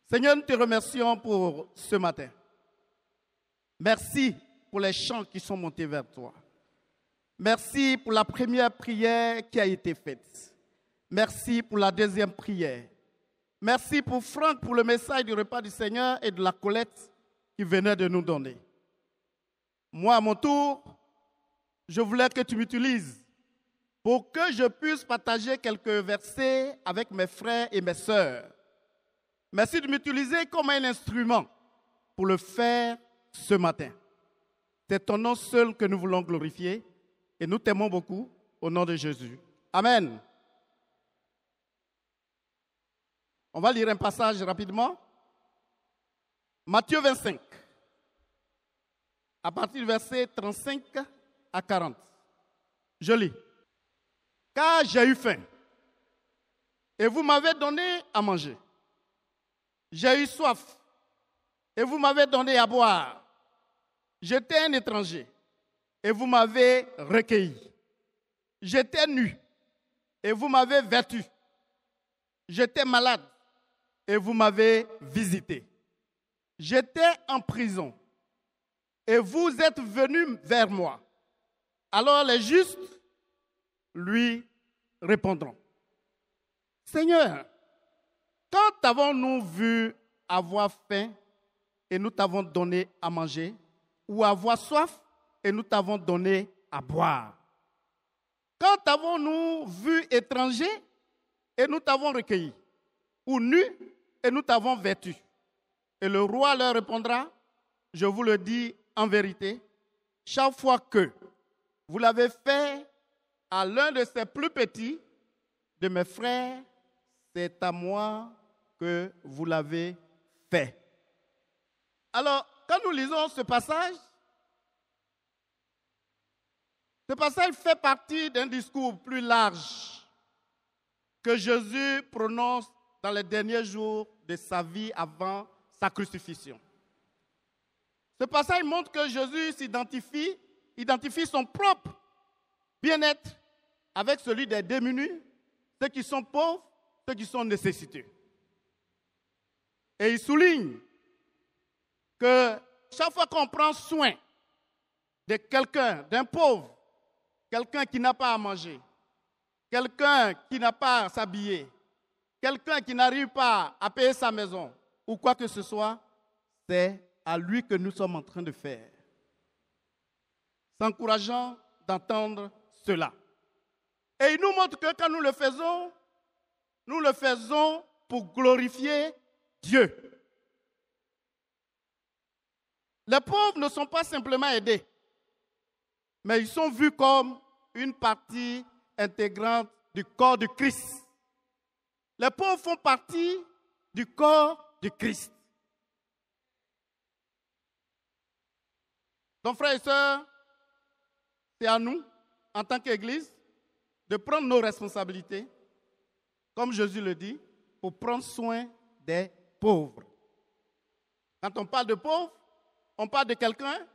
Seigneur, nous te remercions pour ce matin. Merci pour les chants qui sont montés vers toi. Merci pour la première prière qui a été faite. Merci pour la deuxième prière. Merci pour Franck, pour le message du repas du Seigneur et de la collecte qu'il venait de nous donner. Moi, à mon tour, je voulais que tu m'utilises pour que je puisse partager quelques versets avec mes frères et mes sœurs. Merci de m'utiliser comme un instrument pour le faire ce matin. C'est ton nom seul que nous voulons glorifier et nous t'aimons beaucoup au nom de Jésus. Amen. On va lire un passage rapidement. Matthieu 25, à partir du verset 35 à 40. Je lis. Car j'ai eu faim, et vous m'avez donné à manger. J'ai eu soif, et vous m'avez donné à boire. J'étais un étranger, et vous m'avez recueilli. J'étais nu, et vous m'avez vêtu. J'étais malade, et vous m'avez visité. J'étais en prison, et vous êtes venus vers moi. Alors les justes lui répondront. Seigneur, quand avons-nous vu avoir faim et nous t'avons donné à manger, ou avoir soif et nous t'avons donné à boire? Quand avons-nous vu étranger et nous t'avons recueilli, ou nu et nous t'avons vêtu? Et le roi leur répondra, je vous le dis en vérité, chaque fois que vous l'avez fait à l'un de ces plus petits de mes frères, c'est à moi que vous l'avez fait. Alors, quand nous lisons ce passage fait partie d'un discours plus large que Jésus prononce dans les derniers jours de sa vie avant sa crucifixion. Ce passage montre que Jésus identifie son propre bien-être avec celui des démunis, ceux qui sont pauvres, ceux qui sont nécessiteux. Et il souligne que chaque fois qu'on prend soin de quelqu'un, d'un pauvre, quelqu'un qui n'a pas à manger, quelqu'un qui n'a pas à s'habiller, quelqu'un qui n'arrive pas à payer sa maison ou quoi que ce soit, c'est à lui que nous sommes en train de faire. C'est encourageant d'entendre cela. Et il nous montre que quand nous le faisons pour glorifier Dieu. Les pauvres ne sont pas simplement aidés, mais ils sont vus comme une partie intégrante du corps de Christ. Les pauvres font partie du corps de Christ. Donc, frères et sœurs, c'est à nous, en tant qu'Église, de prendre nos responsabilités, comme Jésus le dit, pour prendre soin des pauvres. Quand on parle de pauvres, on parle de quelqu'un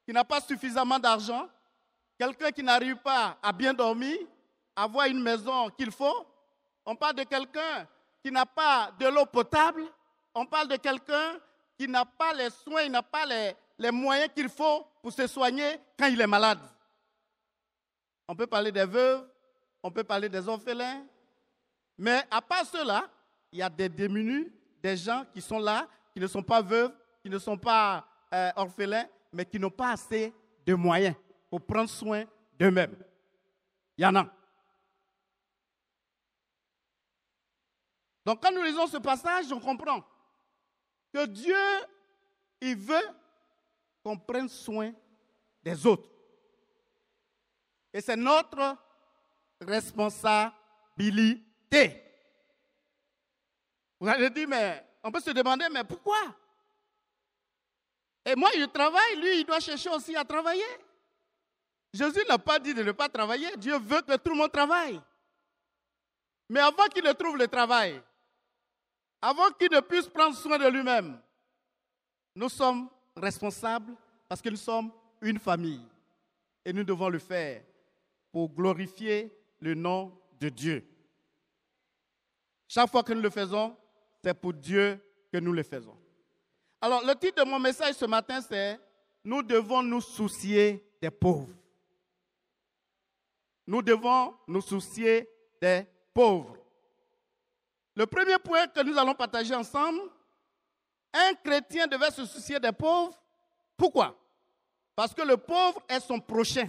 qui n'a pas suffisamment d'argent, quelqu'un qui n'arrive pas à bien dormir, à avoir une maison qu'il faut. On parle de quelqu'un qui n'a pas de l'eau potable. On parle de quelqu'un qui n'a pas les soins, il n'a pas les moyens qu'il faut pour se soigner quand il est malade. On peut parler des veuves, on peut parler des orphelins, mais à part cela, il y a des démunis, des gens qui sont là, qui ne sont pas veuves, qui ne sont pas orphelins, mais qui n'ont pas assez de moyens pour prendre soin d'eux-mêmes. Il y en a. Donc quand nous lisons ce passage, on comprend que Dieu, il veut qu'on prenne soin des autres. Et c'est notre responsabilité. Vous allez dire, mais on peut se demander, mais pourquoi? Et moi, je travaille, lui, il doit chercher aussi à travailler. Jésus n'a pas dit de ne pas travailler. Dieu veut que tout le monde travaille. Mais avant qu'il ne trouve le travail, avant qu'il ne puisse prendre soin de lui-même, nous sommes responsables parce que nous sommes une famille. Et nous devons le faire pour glorifier le nom de Dieu. Chaque fois que nous le faisons, c'est pour Dieu que nous le faisons. Alors, le titre de mon message ce matin, c'est « Nous devons nous soucier des pauvres ». Nous devons nous soucier des pauvres. Le premier point que nous allons partager ensemble, un chrétien devait se soucier des pauvres. Pourquoi? Parce que le pauvre est son prochain.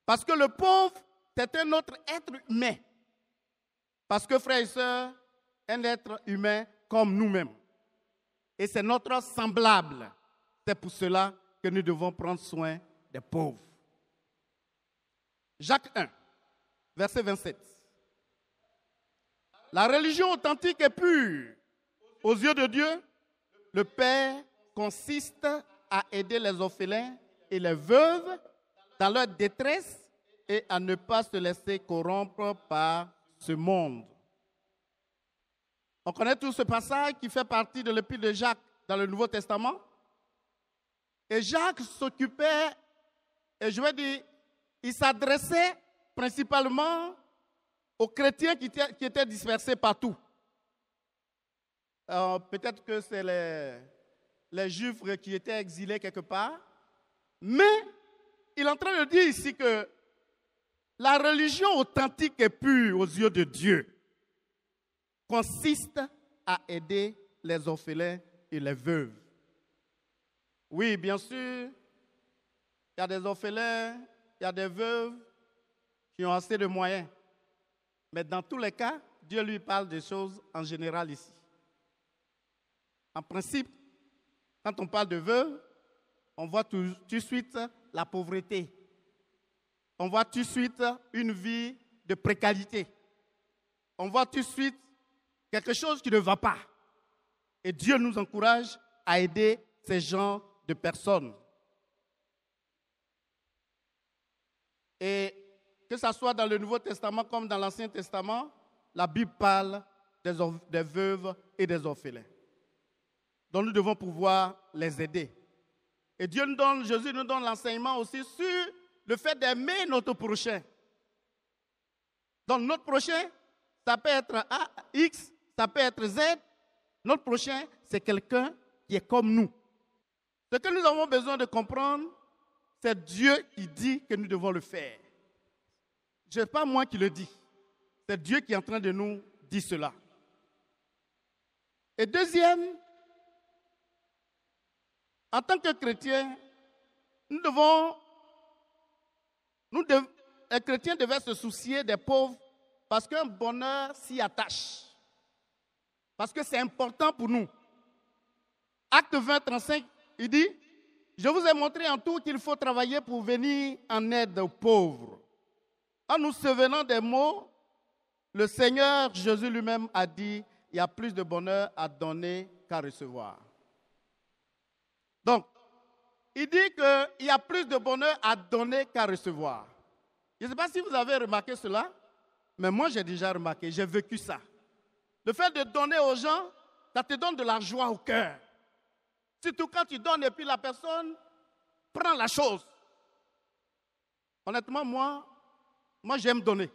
Parce que le pauvre, c'est un autre être humain. Parce que, frères et sœurs, un être humain comme nous-mêmes. Et c'est notre semblable. C'est pour cela que nous devons prendre soin des pauvres. Jacques 1, verset 27. La religion authentique et pure aux yeux de Dieu, le Père, consiste à aider les orphelins et les veuves dans leur détresse et à ne pas se laisser corrompre par ce monde. On connaît tout ce passage qui fait partie de l'épître de Jacques dans le Nouveau Testament. Et Jacques s'occupait, et je vais dire, il s'adressait principalement aux chrétiens qui étaient dispersés partout. Peut-être que c'est les Juifs qui étaient exilés quelque part. Mais il est en train de dire ici que la religion authentique et pure aux yeux de Dieu consiste à aider les orphelins et les veuves. Oui, bien sûr, il y a des orphelins, il y a des veuves qui ont assez de moyens. Mais dans tous les cas, Dieu lui parle des choses en général ici. En principe, quand on parle de veuve, on voit tout de suite la pauvreté. On voit tout de suite une vie de précarité. On voit tout de suite quelque chose qui ne va pas. Et Dieu nous encourage à aider ces gens de personnes. Et que ce soit dans le Nouveau Testament comme dans l'Ancien Testament, la Bible parle des veuves et des orphelins. Donc nous devons pouvoir les aider. Et Jésus nous donne l'enseignement aussi sur le fait d'aimer notre prochain. Donc notre prochain, ça peut être X, ça peut être Z. Notre prochain, c'est quelqu'un qui est comme nous. Ce que nous avons besoin de comprendre, c'est Dieu qui dit que nous devons le faire. Ce n'est pas moi qui le dis. C'est Dieu qui est en train de nous dire cela. Et deuxième, en tant que chrétiens, les chrétiens devaient se soucier des pauvres parce qu'un bonheur s'y attache. Parce que c'est important pour nous. Acte 20, 35, il dit, je vous ai montré en tout qu'il faut travailler pour venir en aide aux pauvres. En nous souvenant des mots, le Seigneur Jésus lui-même a dit, il y a plus de bonheur à donner qu'à recevoir. Donc, il dit qu'il y a plus de bonheur à donner qu'à recevoir. Je ne sais pas si vous avez remarqué cela, mais moi j'ai déjà remarqué, j'ai vécu ça. Le fait de donner aux gens, ça te donne de la joie au cœur. Surtout quand tu donnes et puis la personne prend la chose. Honnêtement, moi j'aime donner.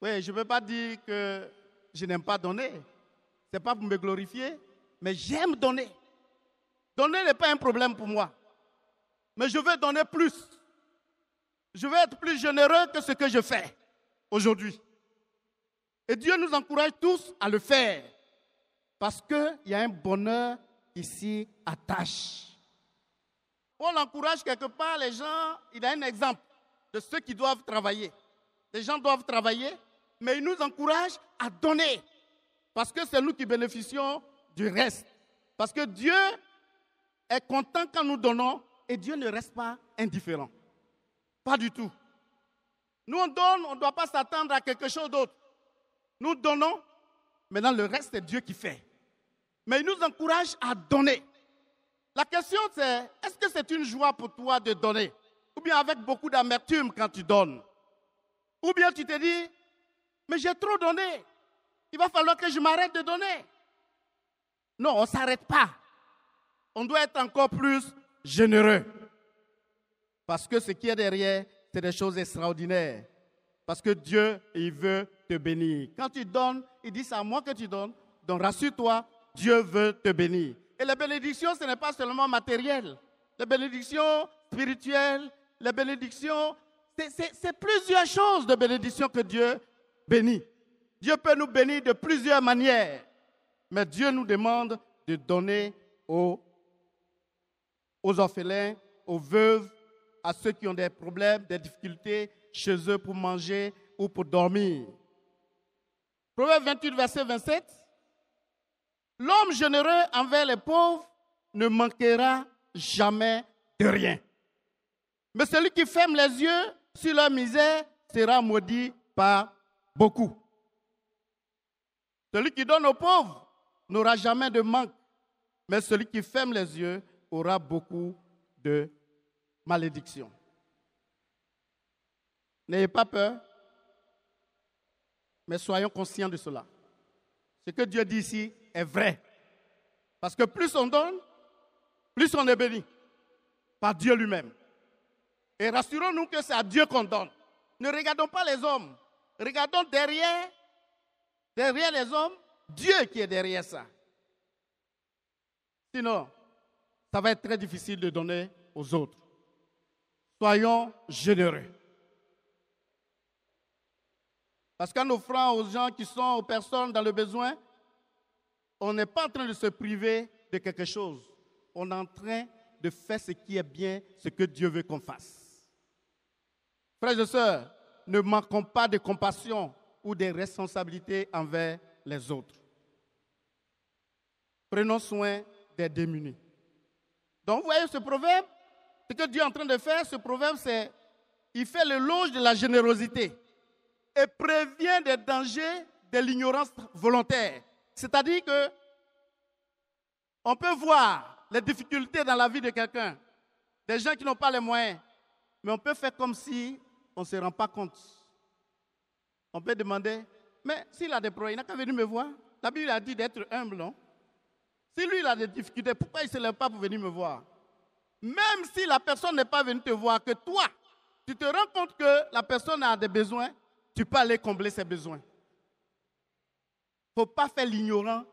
Oui, je ne veux pas dire que je n'aime pas donner. Ce n'est pas pour me glorifier, mais j'aime donner. Donner n'est pas un problème pour moi. Mais je veux donner plus. Je veux être plus généreux que ce que je fais aujourd'hui. Et Dieu nous encourage tous à le faire. Parce qu'il y a un bonheur qui s'y attache. On encourage quelque part les gens, il a un exemple de ceux qui doivent travailler. Les gens doivent travailler, mais il nous encourage à donner. Parce que c'est nous qui bénéficions du reste. Parce que Dieu est content quand nous donnons et Dieu ne reste pas indifférent. Pas du tout. Nous on donne, on ne doit pas s'attendre à quelque chose d'autre. Nous donnons, maintenant le reste c'est Dieu qui fait. Mais il nous encourage à donner. La question c'est, est-ce que c'est une joie pour toi de donner? Ou bien avec beaucoup d'amertume quand tu donnes? Ou bien tu te dis, mais j'ai trop donné. Il va falloir que je m'arrête de donner. Non, on ne s'arrête pas. On doit être encore plus généreux. Parce que ce qui est derrière, c'est des choses extraordinaires. Parce que Dieu, il veut te bénir. Quand tu donnes, il dit c'est à moi que tu donnes. Donc rassure-toi, Dieu veut te bénir. Et les bénédictions, ce n'est pas seulement matériel. Les bénédictions spirituelles, les bénédictions, c'est plusieurs choses de bénédictions que Dieu bénit. Dieu peut nous bénir de plusieurs manières. Mais Dieu nous demande de donner aux orphelins, aux veuves, à ceux qui ont des problèmes, des difficultés chez eux pour manger ou pour dormir. Proverbe 28, verset 27. L'homme généreux envers les pauvres ne manquera jamais de rien. Mais celui qui ferme les yeux sur leur misère sera maudit par beaucoup. Celui qui donne aux pauvres n'aura jamais de manque. Mais celui qui ferme les yeux aura beaucoup de malédictions. N'ayez pas peur, mais soyons conscients de cela. Ce que Dieu dit ici est vrai. Parce que plus on donne, plus on est béni par Dieu lui-même. Et rassurons-nous que c'est à Dieu qu'on donne. Ne regardons pas les hommes. Regardons derrière les hommes, Dieu qui est derrière ça. Sinon, ça va être très difficile de donner aux autres. Soyons généreux. Parce qu'en offrant aux gens qui sont, aux personnes dans le besoin, on n'est pas en train de se priver de quelque chose. On est en train de faire ce qui est bien, ce que Dieu veut qu'on fasse. Frères et sœurs, ne manquons pas de compassion ou de responsabilité envers les autres. Prenons soin des démunis. Donc, vous voyez ce proverbe, ce que Dieu est en train de faire, ce proverbe, c'est, il fait l'éloge de la générosité et prévient des dangers de l'ignorance volontaire. C'est-à-dire que on peut voir les difficultés dans la vie de quelqu'un, des gens qui n'ont pas les moyens, mais on peut faire comme si on ne se rend pas compte. On peut demander, mais s'il a des problèmes, il n'a qu'à venir me voir. La Bible a dit d'être humble, non? Si lui, il a des difficultés, pourquoi il ne se lève pas pour venir me voir? Même si la personne n'est pas venue te voir, que toi, tu te rends compte que la personne a des besoins, tu peux aller combler ses besoins. Il ne faut pas faire l'ignorant.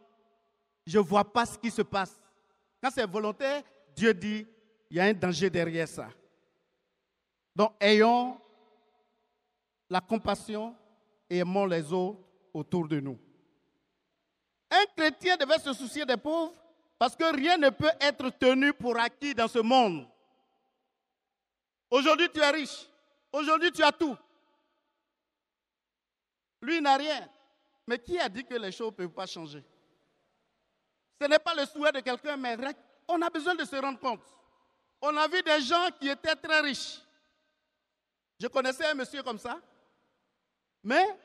Je ne vois pas ce qui se passe. Quand c'est volontaire, Dieu dit, il y a un danger derrière ça. Donc, ayons la compassion et aimons les autres autour de nous. Un chrétien devait se soucier des pauvres parce que rien ne peut être tenu pour acquis dans ce monde. Aujourd'hui, tu es riche. Aujourd'hui, tu as tout. Lui n'a rien. Mais qui a dit que les choses ne peuvent pas changer? Ce n'est pas le souhait de quelqu'un, mais on a besoin de se rendre compte. On a vu des gens qui étaient très riches. Je connaissais un monsieur comme ça. Mais,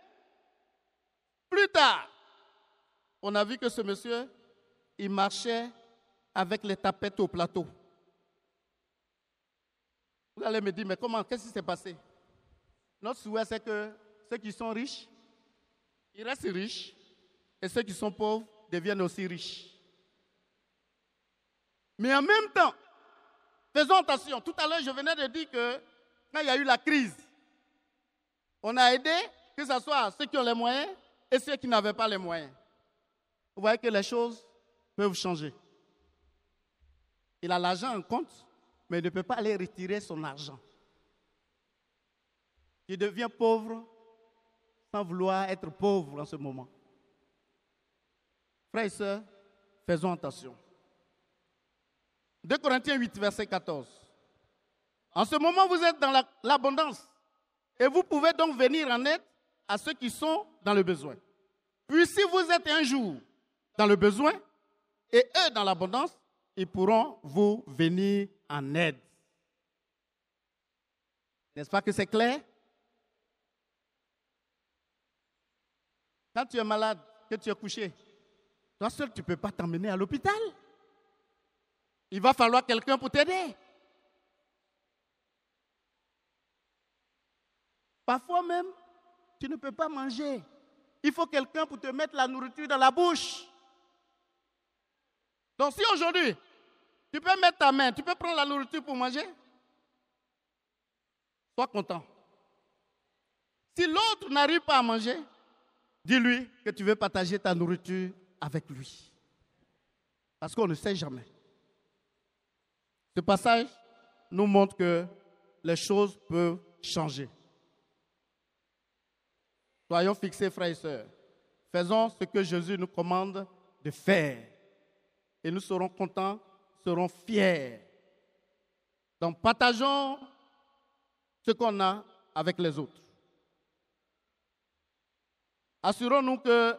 plus tard, on a vu que ce monsieur, il marchait avec les tapettes au plateau. Vous allez me dire, mais comment, qu'est-ce qui s'est passé? Notre souhait, c'est que ceux qui sont riches, ils restent riches, et ceux qui sont pauvres deviennent aussi riches. Mais en même temps, faisons attention. Tout à l'heure, je venais de dire que quand il y a eu la crise, on a aidé, que ce soit ceux qui ont les moyens et ceux qui n'avaient pas les moyens. Vous voyez que les choses peuvent changer. Il a l'argent en compte, mais il ne peut pas aller retirer son argent. Il devient pauvre sans vouloir être pauvre en ce moment. Frères et sœurs, faisons attention. 2 Corinthiens 8, verset 14. En ce moment, vous êtes dans l'abondance et vous pouvez donc venir en aide à ceux qui sont dans le besoin. Puis si vous êtes un jour dans le besoin et eux dans l'abondance, ils pourront vous venir en aide. N'est-ce pas que c'est clair? Quand tu es malade, que tu es couché, toi seul, tu ne peux pas t'emmener à l'hôpital. Il va falloir quelqu'un pour t'aider. Parfois même, tu ne peux pas manger. Il faut quelqu'un pour te mettre la nourriture dans la bouche. Donc si aujourd'hui, tu peux mettre ta main, tu peux prendre la nourriture pour manger, sois content. Si l'autre n'arrive pas à manger, Dis-lui que tu veux partager ta nourriture avec lui. Parce qu'on ne sait jamais. Ce passage nous montre que les choses peuvent changer. Soyons fixés, frères et sœurs. Faisons ce que Jésus nous commande de faire. Et nous serons contents, serons fiers. Donc, partageons ce qu'on a avec les autres. Assurons-nous que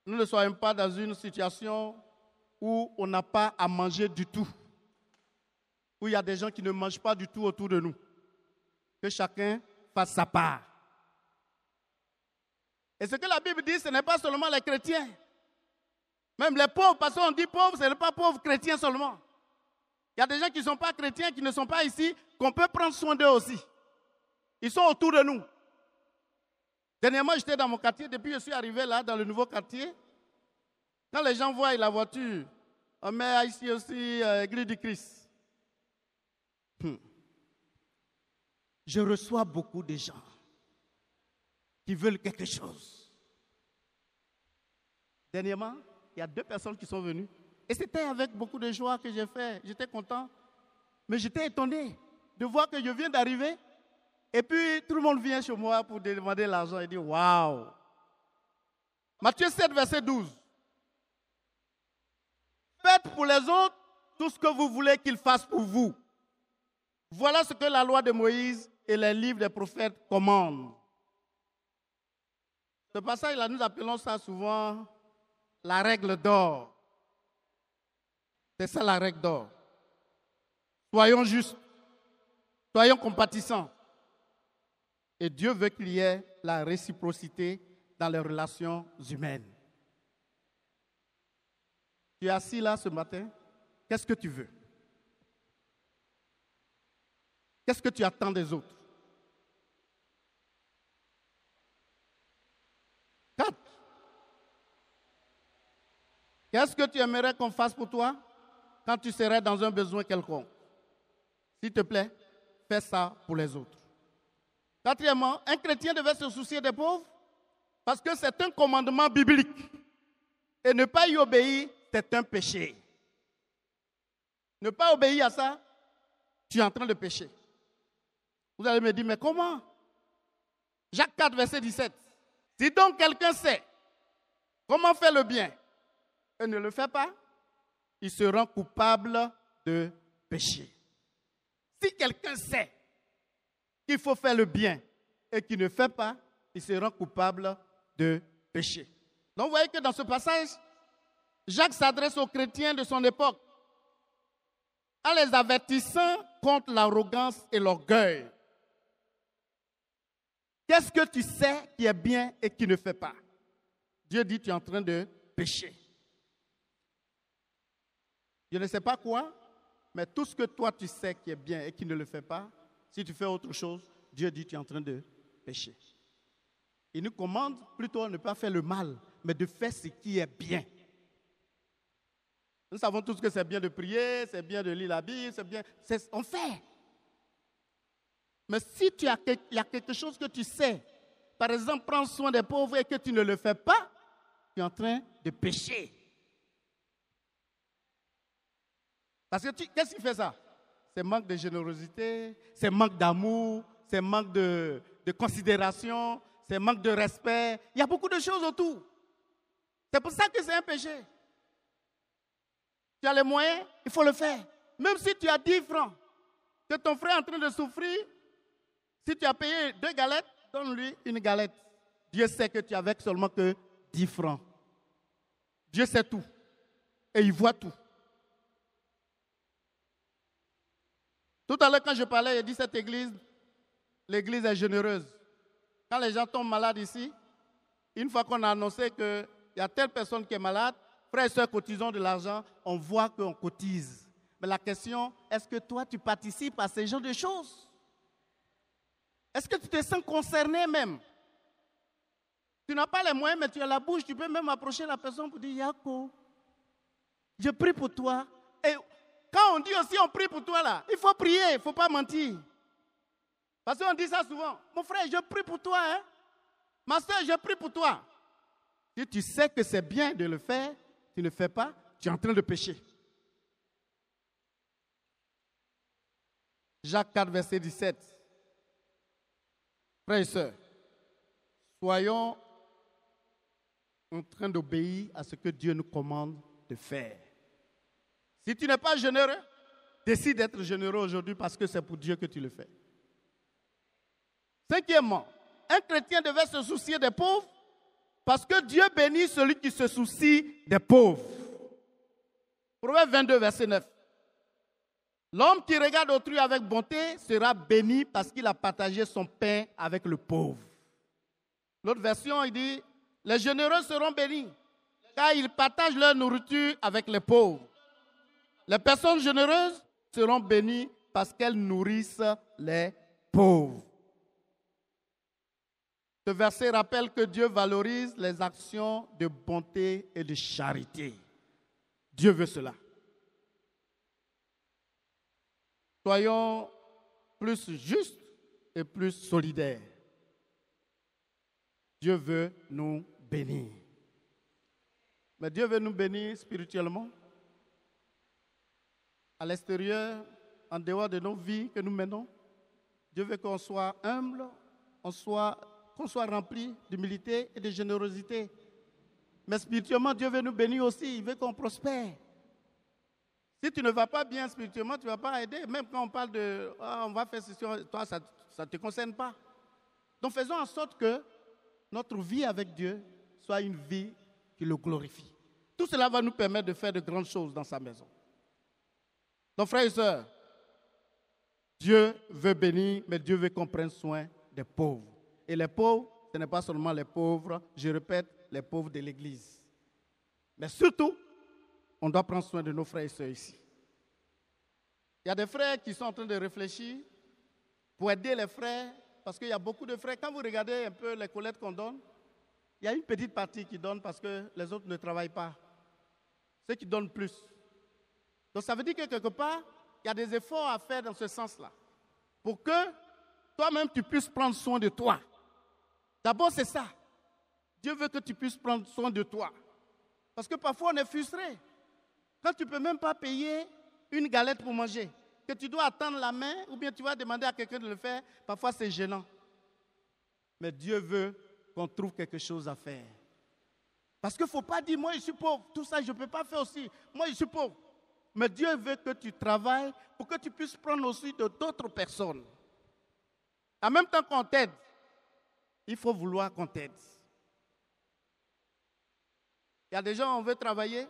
nous ne soyons pas dans une situation où on n'a pas à manger du tout. Où il y a des gens qui ne mangent pas du tout autour de nous. Que chacun fasse sa part. Et ce que la Bible dit, ce n'est pas seulement les chrétiens. Même les pauvres, parce qu'on dit pauvres, ce n'est pas pauvres chrétiens seulement. Il y a des gens qui ne sont pas chrétiens, qui ne sont pas ici, qu'on peut prendre soin d'eux aussi. Ils sont autour de nous. Dernièrement, j'étais dans mon quartier, depuis que je suis arrivé là, dans le nouveau quartier. Quand les gens voient la voiture, on met ici aussi Église du Christ. Je reçois beaucoup de gens qui veulent quelque chose. Dernièrement, il y a 2 personnes qui sont venues. Et c'était avec beaucoup de joie que j'ai fait. J'étais content. Mais j'étais étonné de voir que je viens d'arriver. Et puis, tout le monde vient chez moi pour demander l'argent et dire, waouh. Matthieu 7, verset 12. Faites pour les autres tout ce que vous voulez qu'ils fassent pour vous. Voilà ce que la loi de Moïse et les livres des prophètes commandent. Ce passage-là, nous appelons ça souvent la règle d'or. C'est ça la règle d'or. Soyons justes, soyons compatissants. Et Dieu veut qu'il y ait la réciprocité dans les relations humaines. Tu es assis là ce matin, qu'est-ce que tu veux? Qu'est-ce que tu attends des autres? 4. Qu'est-ce que tu aimerais qu'on fasse pour toi quand tu serais dans un besoin quelconque? S'il te plaît, fais ça pour les autres. 4, un chrétien devait se soucier des pauvres parce que c'est un commandement biblique. Et ne pas y obéir, c'est un péché. Ne pas obéir à ça, tu es en train de pécher. Vous allez me dire, mais comment? Jacques 4, verset 17. Si donc quelqu'un sait comment faire le bien et ne le fait pas, il se rend coupable de péché. Si quelqu'un sait qu'il faut faire le bien et qu'il ne fait pas, il se rend coupable de péché. Donc vous voyez que dans ce passage, Jacques s'adresse aux chrétiens de son époque en les avertissant contre l'arrogance et l'orgueil. Qu'est-ce que tu sais qui est bien et qui ne fait pas? Dieu dit, tu es en train de pécher. Je ne sais pas quoi, mais tout ce que toi tu sais qui est bien et qui ne le fait pas, si tu fais autre chose, Dieu dit, tu es en train de pécher. Il nous commande plutôt de ne pas faire le mal, mais de faire ce qui est bien. Nous savons tous que c'est bien de prier, c'est bien de lire la Bible, c'est bien, on fait. Mais si il y a quelque chose que tu sais, par exemple, prendre soin des pauvres et que tu ne le fais pas, tu es en train de pécher. Parce que qu'est-ce qui fait ça? C'est manque de générosité, c'est manque d'amour, c'est manque de considération, c'est manque de respect. Il y a beaucoup de choses autour. C'est pour ça que c'est un péché. Tu as les moyens, il faut le faire. Même si tu as 10 francs, que ton frère est en train de souffrir, si tu as payé 2 galettes, donne-lui une galette. Dieu sait que tu as avec seulement que 10 francs. Dieu sait tout. Et il voit tout. Tout à l'heure, quand je parlais, j'ai dit cette église, l'église est généreuse. Quand les gens tombent malades ici, une fois qu'on a annoncé qu'il y a telle personne qui est malade, frères et sœurs, cotisons de l'argent, on voit qu'on cotise. Mais la question, est-ce que toi, tu participes à ces genres de choses? Est-ce que tu te sens concerné même? Tu n'as pas les moyens, mais tu as la bouche, tu peux même approcher la personne pour dire, Yako, je prie pour toi. Et quand on dit aussi on prie pour toi là, il faut prier, il ne faut pas mentir. Parce qu'on dit ça souvent. Mon frère, je prie pour toi. Hein? Ma soeur, je prie pour toi. Si tu sais que c'est bien de le faire, tu ne le fais pas, tu es en train de pécher. Jacques 4, verset 17. Frères et sœurs, soyons en train d'obéir à ce que Dieu nous commande de faire. Si tu n'es pas généreux, décide d'être généreux aujourd'hui parce que c'est pour Dieu que tu le fais. Cinquièmement, un chrétien devait se soucier des pauvres parce que Dieu bénit celui qui se soucie des pauvres. Proverbe 22, verset 9. L'homme qui regarde autrui avec bonté sera béni parce qu'il a partagé son pain avec le pauvre. L'autre version, il dit, les généreux seront bénis car ils partagent leur nourriture avec les pauvres. Les personnes généreuses seront bénies parce qu'elles nourrissent les pauvres. Ce verset rappelle que Dieu valorise les actions de bonté et de charité. Dieu veut cela. Soyons plus justes et plus solidaires. Dieu veut nous bénir. Mais Dieu veut nous bénir spirituellement. À l'extérieur, en dehors de nos vies que nous menons, Dieu veut qu'on soit humble, qu'on soit rempli d'humilité et de générosité. Mais spirituellement, Dieu veut nous bénir aussi. Il veut qu'on prospère. Si tu ne vas pas bien spirituellement, tu ne vas pas aider. Même quand on parle de on va faire ceci, toi, ça ne te concerne pas. Donc faisons en sorte que notre vie avec Dieu soit une vie qui le glorifie. Tout cela va nous permettre de faire de grandes choses dans sa maison. Donc frères et sœurs, Dieu veut bénir, mais Dieu veut qu'on prenne soin des pauvres. Et les pauvres, ce n'est pas seulement les pauvres, je répète, les pauvres de l'Église. Mais surtout, on doit prendre soin de nos frères et sœurs ici. Il y a des frères qui sont en train de réfléchir pour aider les frères, parce qu'il y a beaucoup de frères. Quand vous regardez un peu les collectes qu'on donne, il y a une petite partie qui donne parce que les autres ne travaillent pas. Ceux qui donnent plus. Donc ça veut dire que quelque part, il y a des efforts à faire dans ce sens-là. Pour que toi-même tu puisses prendre soin de toi. D'abord c'est ça. Dieu veut que tu puisses prendre soin de toi. Parce que parfois on est frustré. Quand tu ne peux même pas payer une galette pour manger, que tu dois attendre la main ou bien tu vas demander à quelqu'un de le faire, parfois c'est gênant. Mais Dieu veut qu'on trouve quelque chose à faire. Parce qu'il ne faut pas dire, moi je suis pauvre, tout ça je ne peux pas faire aussi, moi je suis pauvre. Mais Dieu veut que tu travailles pour que tu puisses prendre aussi de d'autres personnes. En même temps qu'on t'aide, il faut vouloir qu'on t'aide. Il y a des gens, on veut travailler,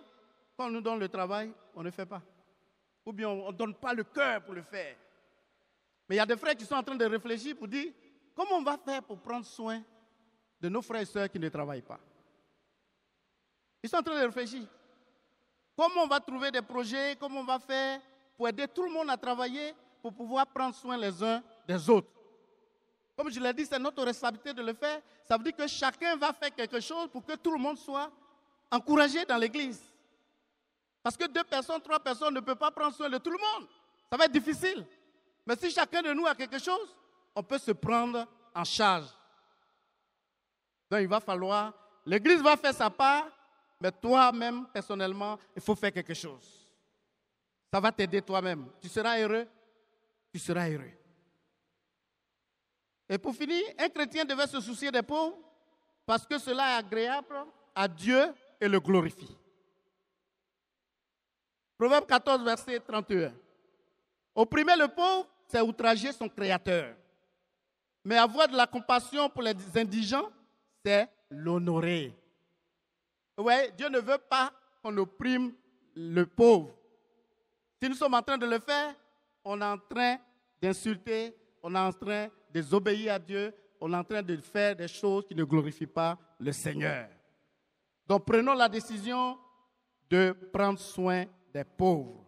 quand on nous donne le travail, on ne fait pas. Ou bien on ne donne pas le cœur pour le faire. Mais il y a des frères qui sont en train de réfléchir pour dire, comment on va faire pour prendre soin de nos frères et sœurs qui ne travaillent pas? Ils sont en train de réfléchir. Comment on va trouver des projets, comment on va faire pour aider tout le monde à travailler pour pouvoir prendre soin les uns des autres. Comme je l'ai dit, c'est notre responsabilité de le faire. Ça veut dire que chacun va faire quelque chose pour que tout le monde soit encouragé dans l'église. Parce que 2 personnes, 3 personnes ne peuvent pas prendre soin de tout le monde. Ça va être difficile. Mais si chacun de nous a quelque chose, on peut se prendre en charge. Donc il va falloir, l'église va faire sa part, mais toi-même, personnellement, il faut faire quelque chose. Ça va t'aider toi-même. Tu seras heureux. Tu seras heureux. Et pour finir, un chrétien devait se soucier des pauvres parce que cela est agréable à Dieu et le glorifie. Proverbe 14, verset 31. Opprimer le pauvre, c'est outrager son créateur. Mais avoir de la compassion pour les indigents, c'est l'honorer. Oui, Dieu ne veut pas qu'on opprime le pauvre. Si nous sommes en train de le faire, on est en train d'insulter, on est en train de désobéir à Dieu, on est en train de faire des choses qui ne glorifient pas le Seigneur. Donc prenons la décision de prendre soin des pauvres.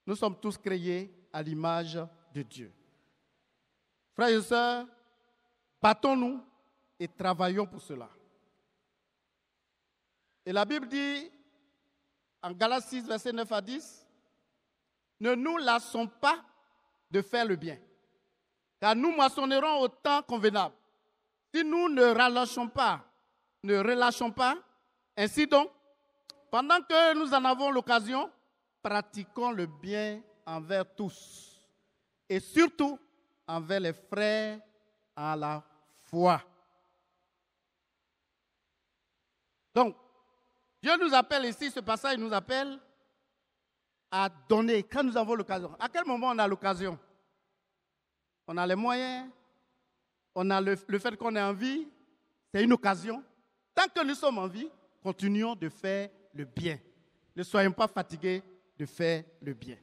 Nous sommes tous créés à l'image de Dieu. Frères et sœurs, battons-nous et travaillons pour cela. Et la Bible dit, en Galates 6, verset 9 à 10, ne nous lassons pas de faire le bien, car nous moissonnerons au temps convenable, Si nous ne relâchons pas, ainsi donc, pendant que nous en avons l'occasion, pratiquons le bien envers tous et surtout envers les frères à la foi. Donc, Dieu nous appelle ici, ce passage nous appelle à donner quand nous avons l'occasion. À quel moment on a l'occasion? On a les moyens, on a le fait qu'on est en vie, c'est une occasion. Tant que nous sommes en vie, continuons de faire le bien. Ne soyons pas fatigués de faire le bien.